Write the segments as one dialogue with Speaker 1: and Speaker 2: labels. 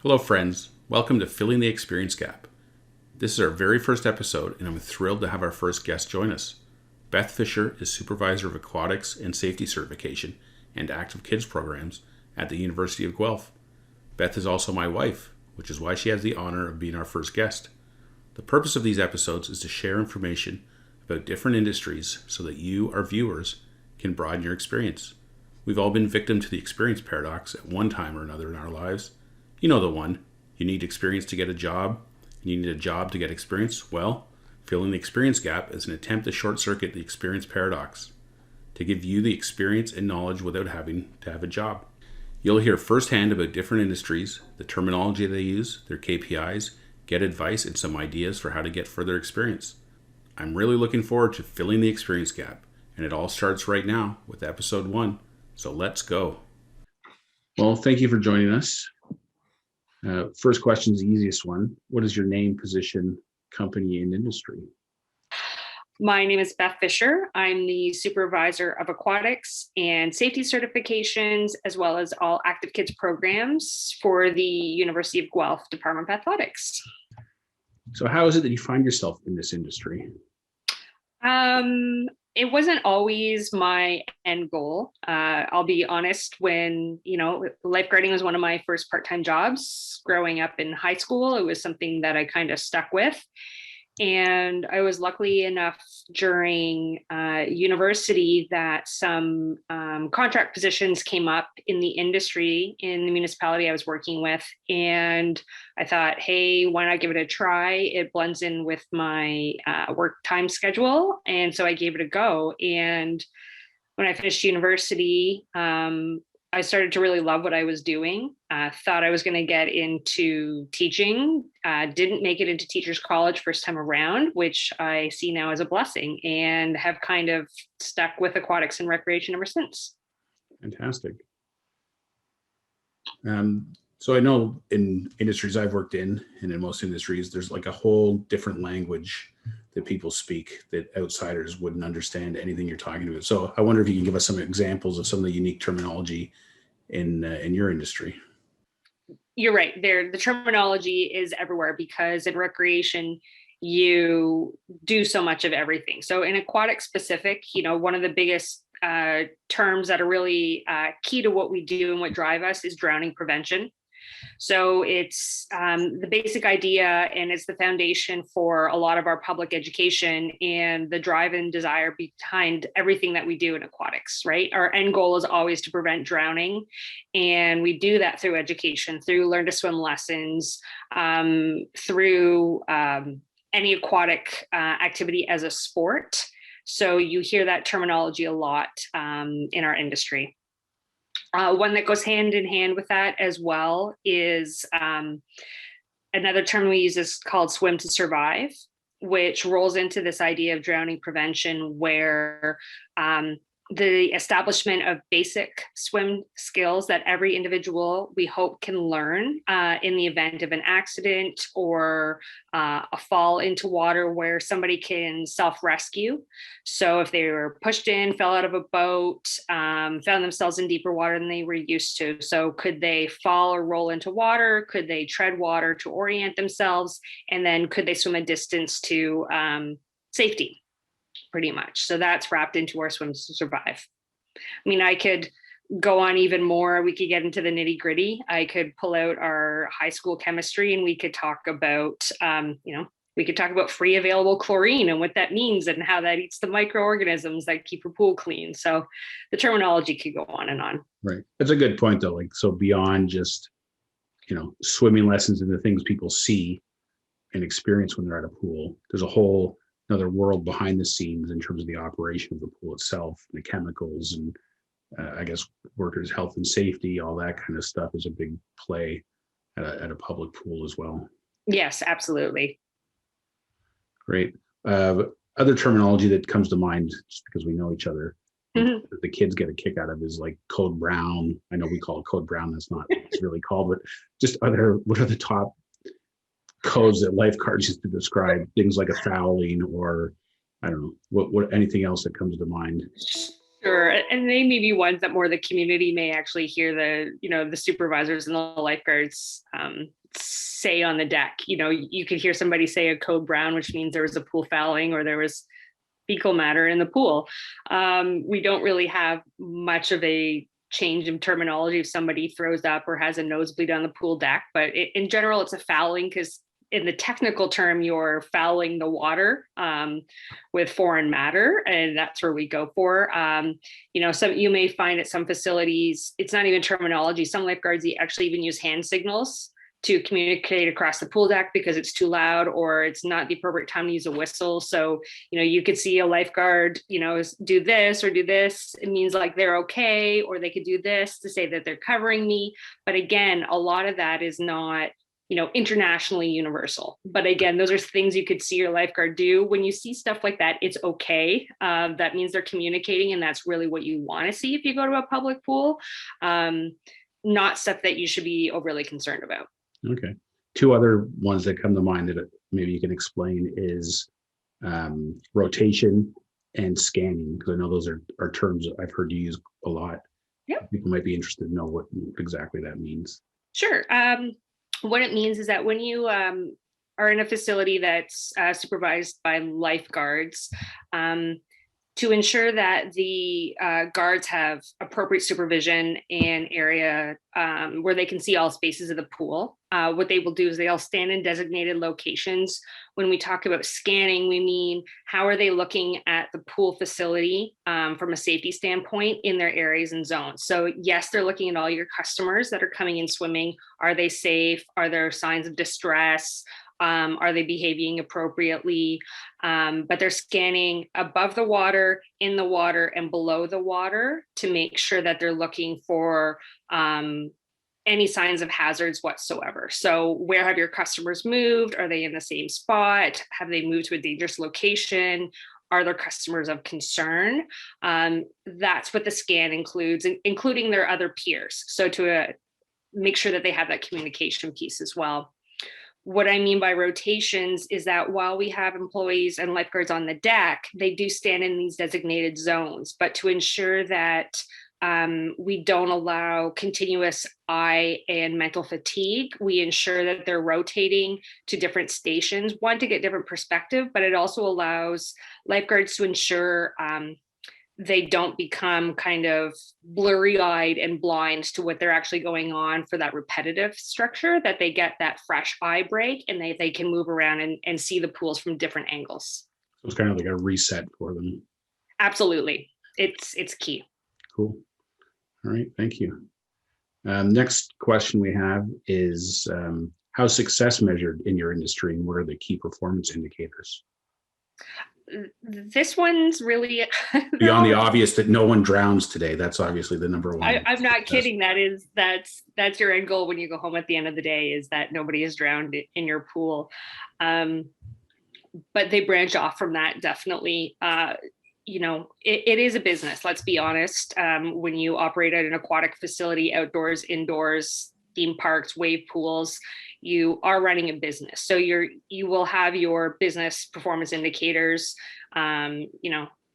Speaker 1: Hello, friends. Welcome to Filling the Experience Gap. This is our very first episode, and I'm thrilled to have our first guest join us. Beth Fisher is Supervisor of Aquatics and Safety Certification and Active Kids Programs at the University of Guelph. Beth is also my wife, which is why she has the honor of being our first guest. The purpose of these episodes is to share information about different industries so that you, our viewers, can broaden your experience. We've all been victim to the experience paradox at one time or another in our lives. You know the one. You need experience to get a job, and you need a job to get experience. Well, filling the experience gap is an attempt to short circuit the experience paradox, to give you the experience and knowledge without having to have a job. You'll hear firsthand about different industries, the terminology they use, their KPIs, get advice and some ideas for how to get further experience. I'm really looking forward to filling the experience gap, and it all starts right now with episode 1. So let's go. Well, thank you for joining us. First question is the easiest one. What is your name, position, company, and industry?
Speaker 2: My name is Beth Fisher. I'm the Supervisor of Aquatics and Safety Certifications, as well as all Active Kids programs for the University of Guelph Department of Athletics.
Speaker 1: So how is it that you find yourself in this industry?
Speaker 2: It wasn't always my end goal. I'll be honest, when, lifeguarding was one of my first part-time jobs growing up in high school. It was something that I kind of stuck with. And I was lucky enough during university that some contract positions came up in the industry in the municipality I was working with. And I thought, hey, why not give it a try? It blends in with my work time schedule. And so I gave it a go. And when I finished university, I started to really love what I was doing. Thought I was going to get into teaching. Didn't make it into teachers college first time around, which I see now as a blessing, and have kind of stuck with aquatics and recreation ever since.
Speaker 1: Fantastic. So I know in industries I've worked in, and in most industries, there's like a whole different language that people speak that outsiders wouldn't understand anything you're talking about. So I wonder if you can give us some examples of some of the unique terminology in your industry.
Speaker 2: You're right. The terminology is everywhere because in recreation, you do so much of everything. So in aquatic specific, one of the biggest terms that are really key to what we do and what drive us is drowning prevention. So it's the basic idea, and it's the foundation for a lot of our public education and the drive and desire behind everything that we do in aquatics, right? Our end goal is always to prevent drowning. And we do that through education, through learn to swim lessons, through any aquatic activity as a sport. So you hear that terminology a lot in our industry. One that goes hand in hand with that as well is another term we use is called swim to survive, which rolls into this idea of drowning prevention, where the establishment of basic swim skills that every individual, we hope, can learn in the event of an accident or a fall into water where somebody can self-rescue. So if they were pushed in, fell out of a boat, found themselves in deeper water than they were used to. So could they fall or roll into water? Could they tread water to orient themselves? And then could they swim a distance to safety? Pretty much. So that's wrapped into our swims to survive. I mean, I could go on even more. We could get into the nitty gritty. I could pull out our high school chemistry and we could talk about, we could talk about free available chlorine and what that means and how that eats the microorganisms that keep your pool clean. So the terminology could go on and on.
Speaker 1: Right. That's a good point though. Like, so beyond just, swimming lessons and the things people see and experience when they're at a pool, there's a whole another world behind the scenes in terms of the operation of the pool itself, the chemicals, and I guess workers' health and safety, all that kind of stuff is a big play at a public pool as well.
Speaker 2: Yes, absolutely.
Speaker 1: Great. Other terminology that comes to mind, just because we know each other, that the kids get a kick out of is like code brown. I know we call it code brown. That's not what it's really called, but just what are the top codes that lifeguards used to describe things like a fouling, or I don't know what anything else that comes to mind?
Speaker 2: Sure. And they may be ones that more the community may actually hear the supervisors and the lifeguards say on the deck. You could hear somebody say a code brown, which means there was a pool fouling or there was fecal matter in the pool. We don't really have much of a change in terminology if somebody throws up or has a nosebleed on the pool deck, but in general, it's a fouling because in the technical term, you're fouling the water with foreign matter, and that's where we go for. Some you may find at some facilities, it's not even terminology. Some lifeguards actually even use hand signals to communicate across the pool deck because it's too loud or it's not the appropriate time to use a whistle. So, you could see a lifeguard, do this or do this. It means like they're okay, or they could do this to say that they're covering me. But again, a lot of that is not internationally universal. But again, those are things you could see your lifeguard do. When you see stuff like that, it's okay. That means they're communicating, and that's really what you want to see if you go to a public pool. Not stuff that you should be overly concerned about.
Speaker 1: Okay. Two other ones that come to mind that maybe you can explain is rotation and scanning, because I know those are terms I've heard you use a lot.
Speaker 2: Yeah.
Speaker 1: People might be interested to know what exactly that means.
Speaker 2: Sure. What it means is that when you are in a facility that's supervised by lifeguards, to ensure that the guards have appropriate supervision in area where they can see all spaces of the pool, what they will do is they'll stand in designated locations. When we talk about scanning, we mean how are they looking at the pool facility from a safety standpoint in their areas and zones. So yes, they're looking at all your customers that are coming in swimming. Are they safe? Are there signs of distress? Are they behaving appropriately? But they're scanning above the water, in the water, and below the water to make sure that they're looking for any signs of hazards whatsoever. So where have your customers moved? Are they in the same spot? Have they moved to a dangerous location? Are there customers of concern? That's what the scan includes, including their other peers. So to make sure that they have that communication piece as well. What I mean by rotations is that while we have employees and lifeguards on the deck, they do stand in these designated zones. But to ensure that we don't allow continuous eye and mental fatigue, we ensure that they're rotating to different stations, one, to get different perspective, but it also allows lifeguards to ensure they don't become kind of blurry-eyed and blind to what they're actually going on for that repetitive structure, that they get that fresh eye break and they can move around and see the pools from different angles.
Speaker 1: So it's kind of like a reset for them.
Speaker 2: Absolutely. It's key.
Speaker 1: Cool. All right. Thank you. Next question we have is how's success measured in your industry, and what are the key performance indicators?
Speaker 2: This one's really
Speaker 1: beyond the obvious that no one drowns today. That's obviously the number one.
Speaker 2: I'm not kidding. That's your end goal when you go home at the end of the day, is that nobody is drowned in your pool. But they branch off from that, definitely. It is a business, let's be honest. When you operate at an aquatic facility, outdoors, indoors, theme parks, wave pools, you are running a business. So you will have your business performance indicators,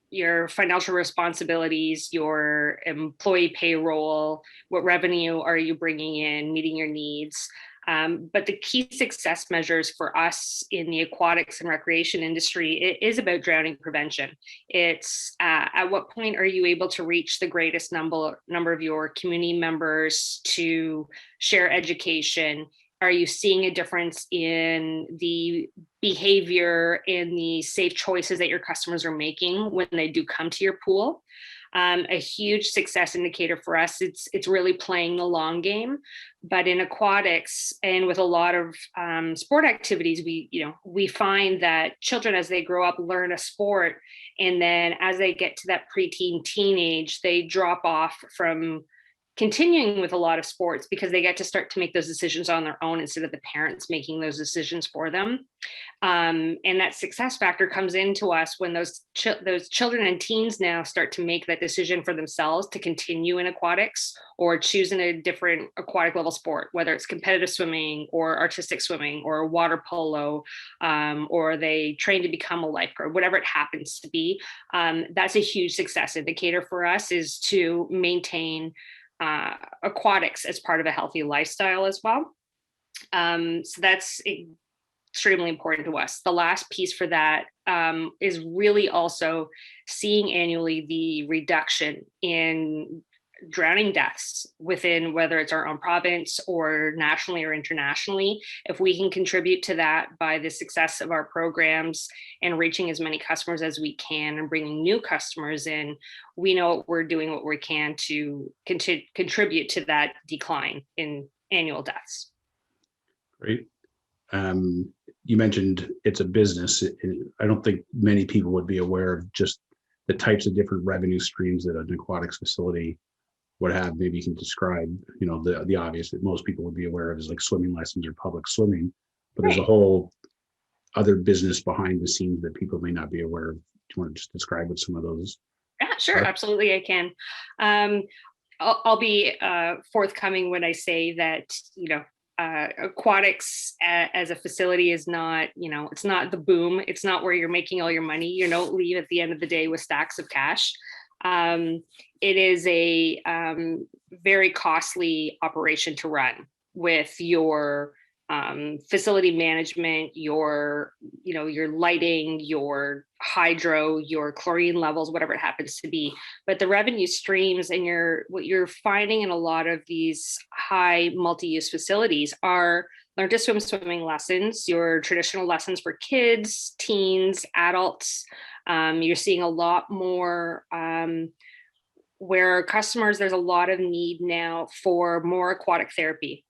Speaker 2: your financial responsibilities, your employee payroll, what revenue are you bringing in, meeting your needs. But the key success measures for us in the aquatics and recreation industry, it is about drowning prevention. It's at what point are you able to reach the greatest number of your community members to share education? Are you seeing a difference in the behavior and the safe choices that your customers are making when they do come to your pool? A huge success indicator for us, it's really playing the long game. But in aquatics and with a lot of sport activities, we find that children, as they grow up, learn a sport, and then as they get to that preteen teenage, they drop off from continuing with a lot of sports because they get to start to make those decisions on their own instead of the parents making those decisions for them. And that success factor comes into us when those children and teens now start to make that decision for themselves to continue in aquatics or choosing a different aquatic level sport, whether it's competitive swimming or artistic swimming or water polo, or they train to become a lifeguard, whatever it happens to be. That's a huge success indicator for us, is to maintain aquatics as part of a healthy lifestyle as well. So that's extremely important to us. The last piece for that is really also seeing annually the reduction in drowning deaths within, whether it's our own province or nationally or internationally. If we can contribute to that by the success of our programs and reaching as many customers as we can and bringing new customers in, we know we're doing what we can to contribute to that decline in annual deaths.
Speaker 1: Great. You mentioned it's a business. I don't think many people would be aware of just the types of different revenue streams that an aquatics facility would have. Maybe you can describe, the obvious that most people would be aware of is like swimming lessons or public swimming, but there's a whole other business behind the scenes that people may not be aware of. Do you want to just describe what some of those?
Speaker 2: Yeah, sure. Absolutely. I can. I'll be forthcoming when I say that, aquatics as a facility is not, it's not the boom. It's not where you're making all your money. You don't leave at the end of the day with stacks of cash. It is a very costly operation to run, with your facility management, your lighting, your hydro, your chlorine levels, whatever it happens to be. But the revenue streams and what you're finding in a lot of these high multi-use facilities are learn to swim swimming lessons, your traditional lessons for kids, teens, adults. You're seeing a lot more where customers, there's a lot of need now for more aquatic therapy.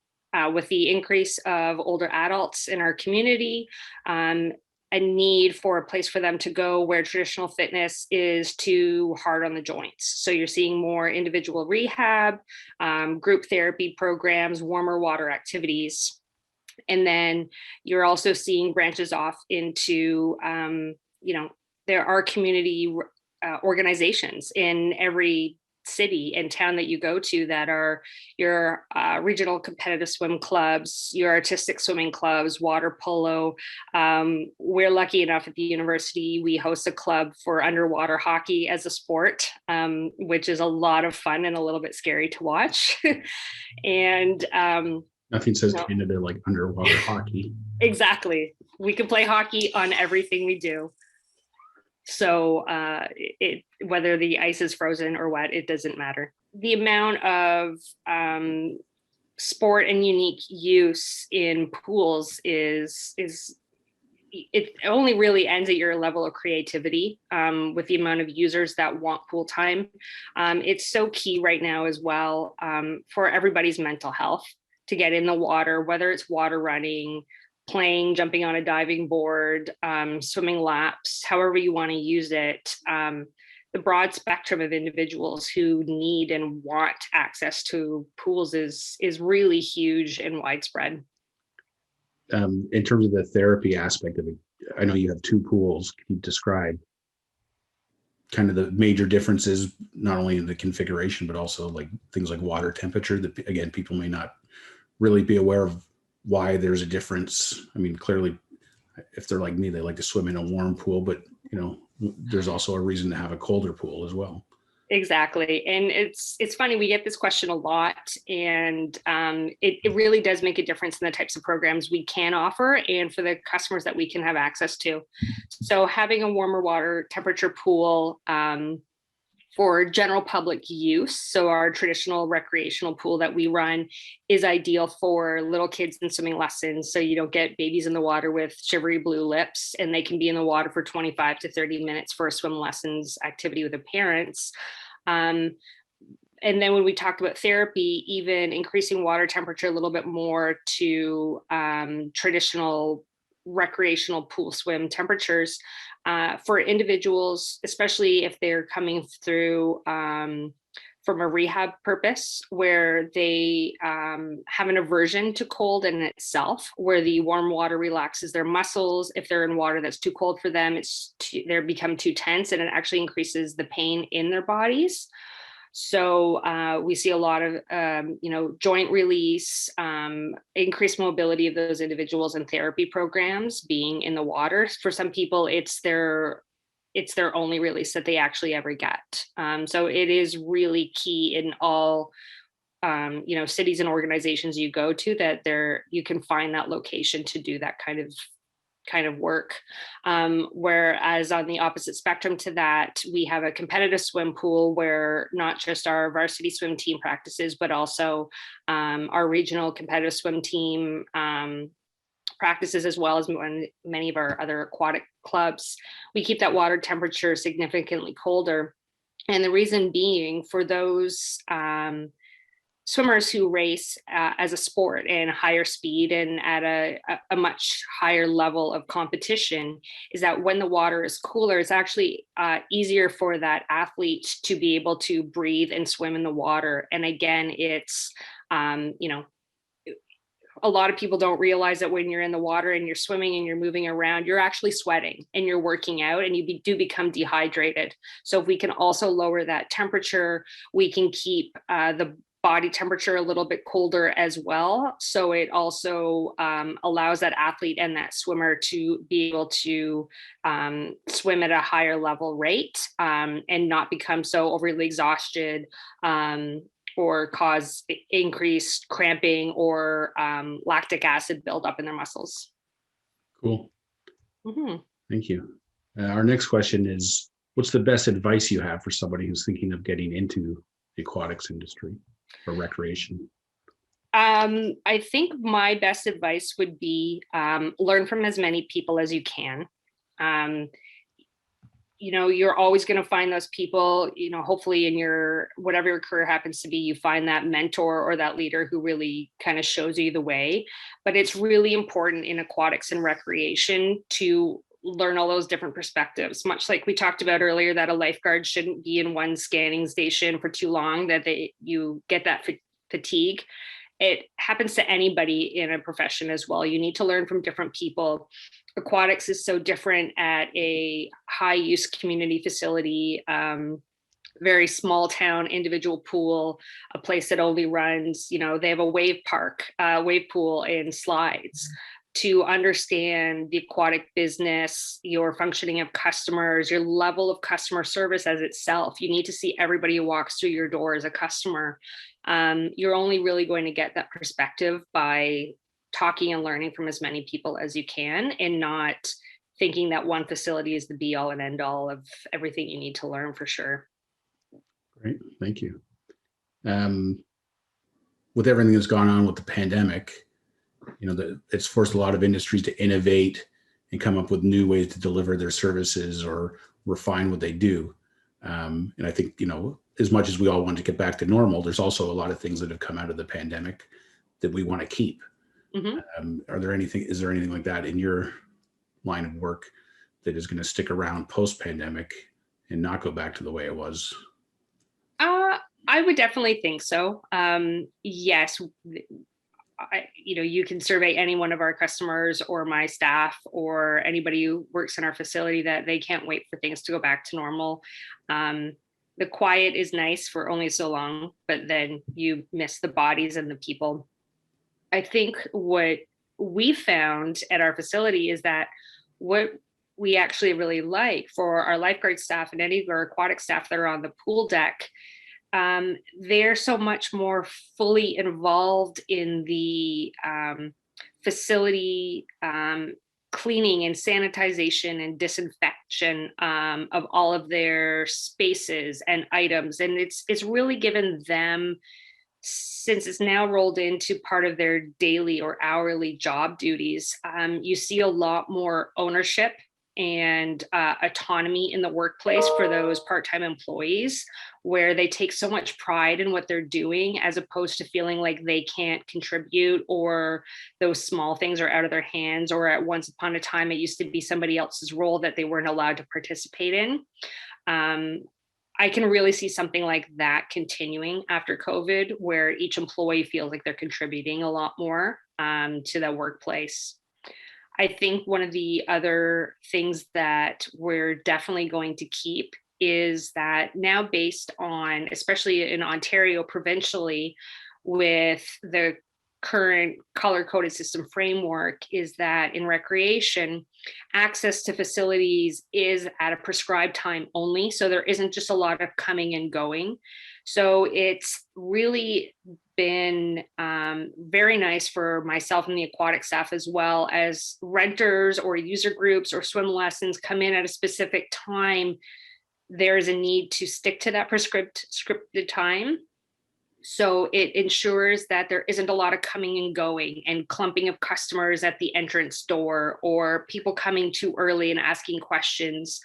Speaker 2: With the increase of older adults in our community, a need for a place for them to go where traditional fitness is too hard on the joints. So you're seeing more individual rehab, group therapy programs, warmer water activities. And then you're also seeing branches off into, there are community organizations in every city and town that you go to that are your regional competitive swim clubs, your artistic swimming clubs, water polo. We're lucky enough at the university, we host a club for underwater hockey as a sport, which is a lot of fun and a little bit scary to watch. And
Speaker 1: nothing says Canada like underwater hockey.
Speaker 2: Exactly. We can play hockey on everything we do. So whether the ice is frozen or wet, it doesn't matter. The amount of sport and unique use in pools is it only really ends at your level of creativity with the amount of users that want pool time. It's so key right now as well for everybody's mental health to get in the water, whether it's water running, playing, jumping on a diving board, swimming laps, however you want to use it. The broad spectrum of individuals who need and want access to pools is really huge and widespread.
Speaker 1: In terms of the therapy aspect of it, I know you have two pools. Can you describe kind of the major differences, not only in the configuration, but also like things like water temperature that, again, people may not really be aware of why there's a difference? I mean, clearly, if they're like me, they like to swim in a warm pool, but there's also a reason to have a colder pool as well.
Speaker 2: Exactly. And it's funny, we get this question a lot, and it really does make a difference in the types of programs we can offer and for the customers that we can have access to. So having a warmer water temperature pool for general public use, so our traditional recreational pool that we run is ideal for little kids in swimming lessons. So you don't get babies in the water with shivery blue lips, and they can be in the water for 25 to 30 minutes for a swim lessons activity with the parents. And then when we talked about therapy, even increasing water temperature a little bit more to traditional recreational pool swim temperatures for individuals, especially if they're coming through from a rehab purpose, where they have an aversion to cold in itself, where the warm water relaxes their muscles. If they're in water that's too cold for them, they become too tense, and it actually increases the pain in their bodies. So we see a lot of, joint release, increased mobility of those individuals in therapy programs being in the water. For some people, it's their only release that they actually ever get. So it is really key in all, cities and organizations you go to, that you can find that location to do that kind of work. Whereas on the opposite spectrum to that, we have a competitive swim pool where not just our varsity swim team practices, but also our regional competitive swim team practices, as well as many of our other aquatic clubs. We keep that water temperature significantly colder. And the reason being, for those swimmers who race as a sport and higher speed and at a much higher level of competition, is that when the water is cooler, it's actually easier for that athlete to be able to breathe and swim in the water. And again, it's, a lot of people don't realize that when you're in the water and you're swimming and you're moving around, you're actually sweating and you're working out, and you do become dehydrated. So if we can also lower that temperature, we can keep the body temperature a little bit colder as well. So it also allows that athlete and that swimmer to be able to swim at a higher level rate, and not become so overly exhausted, or cause increased cramping or lactic acid buildup in their muscles.
Speaker 1: Cool.
Speaker 2: Mm-hmm.
Speaker 1: Thank you. Our next question is, what's the best advice you have for somebody who's thinking of getting into the aquatics industry or recreation?
Speaker 2: I think my best advice would be learn from as many people as you can. You're always going to find those people, hopefully in your, whatever your career happens to be, you find that mentor or that leader who really kind of shows you the way. But it's really important in aquatics and recreation to learn all those different perspectives, much like we talked about earlier, that a lifeguard shouldn't be in one scanning station for too long, that you get that fatigue. It happens to anybody in a profession as well. You need to learn from different people. Aquatics is so different at a high use community facility, very small town individual pool, a place that only runs, they have a wave park, wave pool and slides. To understand the aquatic business, your functioning of customers, your level of customer service as itself, you need to see everybody who walks through your door as a customer. You're only really going to get that perspective by talking and learning from as many people as you can, and not thinking that one facility is the be all and end all of everything you need to learn, for sure.
Speaker 1: Great. Thank you. With everything that's gone on with the pandemic, it's forced a lot of industries to innovate and come up with new ways to deliver their services or refine what they do. And I think, as much as we all want to get back to normal, there's also a lot of things that have come out of the pandemic that we want to keep. Mm-hmm. Is there anything like that in your line of work that is going to stick around post-pandemic and not go back to the way it was?
Speaker 2: I would definitely think so. Yes. You can survey any one of our customers or my staff or anybody who works in our facility that they can't wait for things to go back to normal. The quiet is nice for only so long, but then you miss the bodies and the people. I think what we found at our facility is that what we actually really like for our lifeguard staff and any of our aquatic staff that are on the pool deck, they're so much more fully involved in the facility cleaning and sanitization and disinfection of all of their spaces and items. And it's really given them, since it's now rolled into part of their daily or hourly job duties, you see a lot more ownership and autonomy in the workplace for those part-time employees, where they take so much pride in what they're doing, as opposed to feeling like they can't contribute, or those small things are out of their hands, or at once upon a time it used to be somebody else's role that they weren't allowed to participate in. I can really see something like that continuing after COVID, where each employee feels like they're contributing a lot more to the workplace. I think one of the other things that we're definitely going to keep is that now, based on, especially in Ontario provincially, with the current color coded system framework, is that in recreation, access to facilities is at a prescribed time only. So there isn't just a lot of coming and going. So it's really been very nice for myself and the aquatic staff, as well as renters or user groups or swim lessons come in at a specific time. There's a need to stick to that scripted time. So it ensures that there isn't a lot of coming and going and clumping of customers at the entrance door, or people coming too early and asking questions.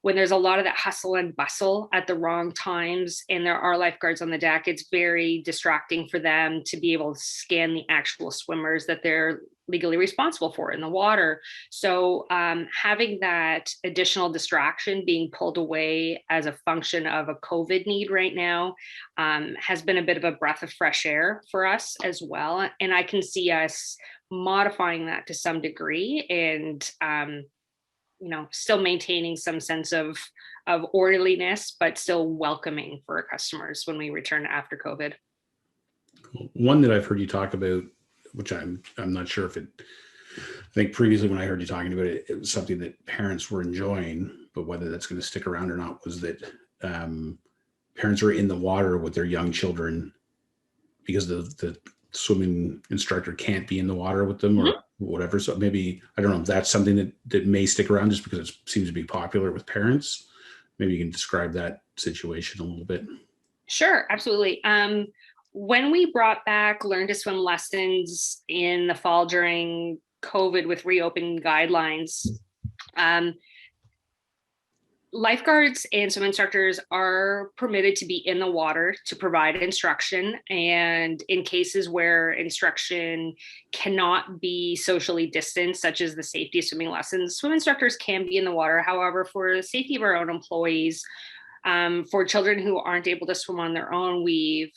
Speaker 2: When there's a lot of that hustle and bustle at the wrong times and there are lifeguards on the deck, it's very distracting for them to be able to scan the actual swimmers that they're legally responsible for in the water. So having that additional distraction being pulled away as a function of a COVID need right now has been a bit of a breath of fresh air for us as well. And I can see us modifying that to some degree, and still maintaining some sense of orderliness, but still welcoming for our customers when we return after COVID.
Speaker 1: One that I've heard you talk about, which I'm not sure if I think previously when I heard you talking about it, it was something that parents were enjoying, but whether that's going to stick around or not, was that parents are in the water with their young children because the swimming instructor can't be in the water with them, or whatever. So maybe, I don't know if that's something that may stick around just because it seems to be popular with parents. Maybe you can describe that situation a little bit.
Speaker 2: Sure, absolutely. When we brought back Learn to Swim lessons in the fall during COVID with reopening guidelines, lifeguards and swim instructors are permitted to be in the water to provide instruction. And in cases where instruction cannot be socially distanced, such as the safety of swimming lessons, swim instructors can be in the water. However, for the safety of our own employees, for children who aren't able to swim on their own, we've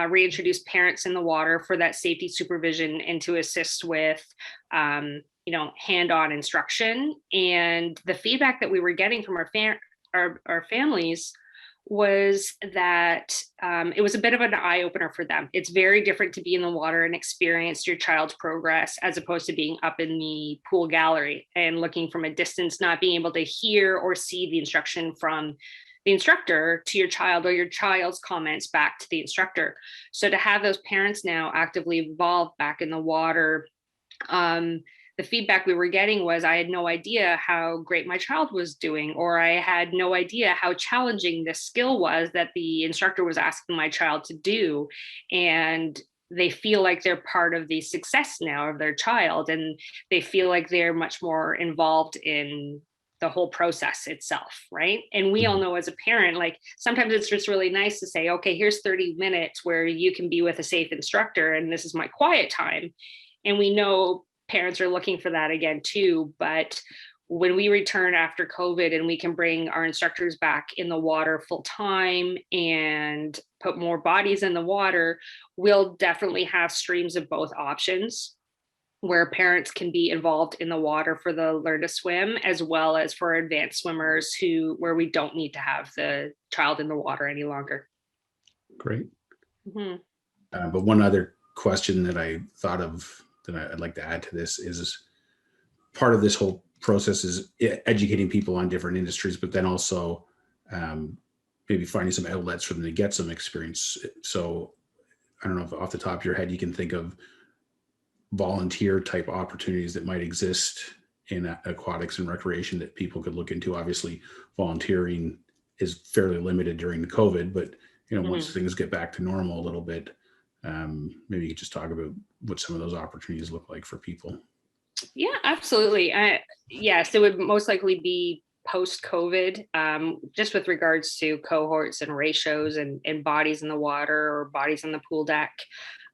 Speaker 2: reintroduced parents in the water for that safety supervision and to assist with hand-on instruction. And the feedback that we were getting from our families was that it was a bit of an eye-opener for them. It's very different to be in the water and experience your child's progress as opposed to being up in the pool gallery and looking from a distance, not being able to hear or see the instruction from the instructor to your child, or your child's comments back to the instructor. So to have those parents now actively involved back in the water, the feedback we were getting was, I had no idea how great my child was doing, or I had no idea how challenging this skill was that the instructor was asking my child to do. And they feel like they're part of the success now of their child, and they feel like they're much more involved in the whole process itself, right? And we all know as a parent, like sometimes it's just really nice to say, okay, here's 30 minutes where you can be with a safe instructor, and this is my quiet time. And we know parents are looking for that again too. But when we return after COVID and we can bring our instructors back in the water full time and put more bodies in the water, we'll definitely have streams of both options, where parents can be involved in the water for the Learn to Swim, as well as for advanced swimmers where we don't need to have the child in the water any longer.
Speaker 1: Great. But one other question that I thought of that I'd like to add to this is, part of this whole process is educating people on different industries, but then also maybe finding some outlets for them to get some experience. So I don't know if off the top of your head you can think of volunteer type opportunities that might exist in aquatics and recreation that people could look into. Obviously, volunteering is fairly limited during COVID, but once things get back to normal a little bit, maybe you could just talk about what some of those opportunities look like for people.
Speaker 2: Yeah, absolutely. Yes, it would most likely be post-COVID, just with regards to cohorts and ratios and bodies in the water or bodies on the pool deck.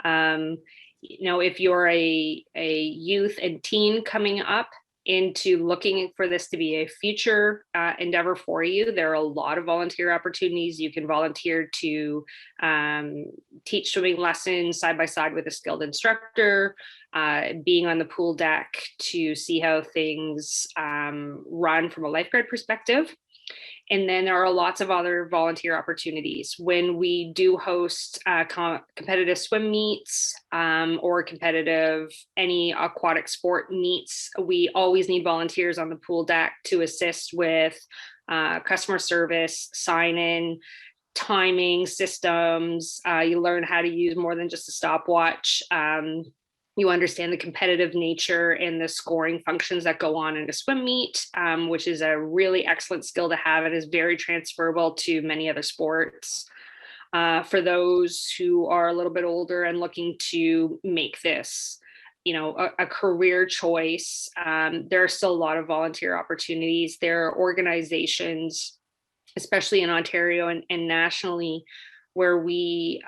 Speaker 2: If you're a youth and teen coming up into looking for this to be a future endeavor for you, there are a lot of volunteer opportunities. You can volunteer to teach swimming lessons side by side with a skilled instructor, being on the pool deck to see how things run from a lifeguard perspective. And then there are lots of other volunteer opportunities. When we do host competitive swim meets or competitive any aquatic sport meets, we always need volunteers on the pool deck to assist with customer service, sign-in, timing systems. You learn how to use more than just a stopwatch. You understand the competitive nature and the scoring functions that go on in a swim meet, which is a really excellent skill to have. It is very transferable to many other sports. For those who are a little bit older and looking to make this, a career choice, there are still a lot of volunteer opportunities. There are organizations, especially in Ontario and nationally, where we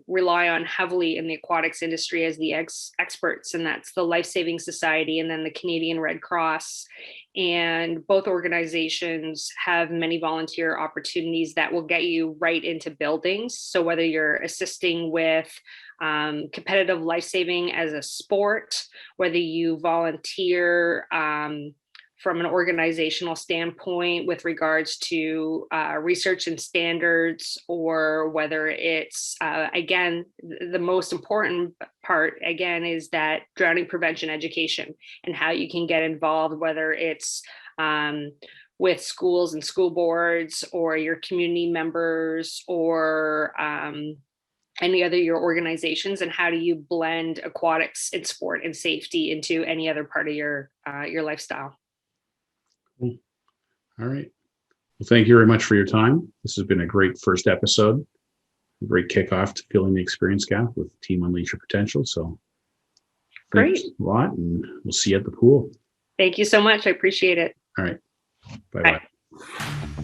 Speaker 2: rely on heavily in the aquatics industry as the experts, and that's the Lifesaving Society and then the Canadian Red Cross. And both organizations have many volunteer opportunities that will get you right into buildings. So whether you're assisting with competitive lifesaving as a sport, whether you volunteer from an organizational standpoint with regards to research and standards, or whether it's, again, the most important part, again, is that drowning prevention education and how you can get involved, whether it's with schools and school boards or your community members or any other your organizations, and how do you blend aquatics and sport and safety into any other part of your lifestyle.
Speaker 1: Cool. All right. Well, thank you very much for your time. This has been a great first episode, a great kickoff to Filling the Experience Gap with Team Unleash Your Potential. So thanks a lot, and we'll see you at the pool.
Speaker 2: Thank you so much. I appreciate it.
Speaker 1: All right. Bye-bye. Bye.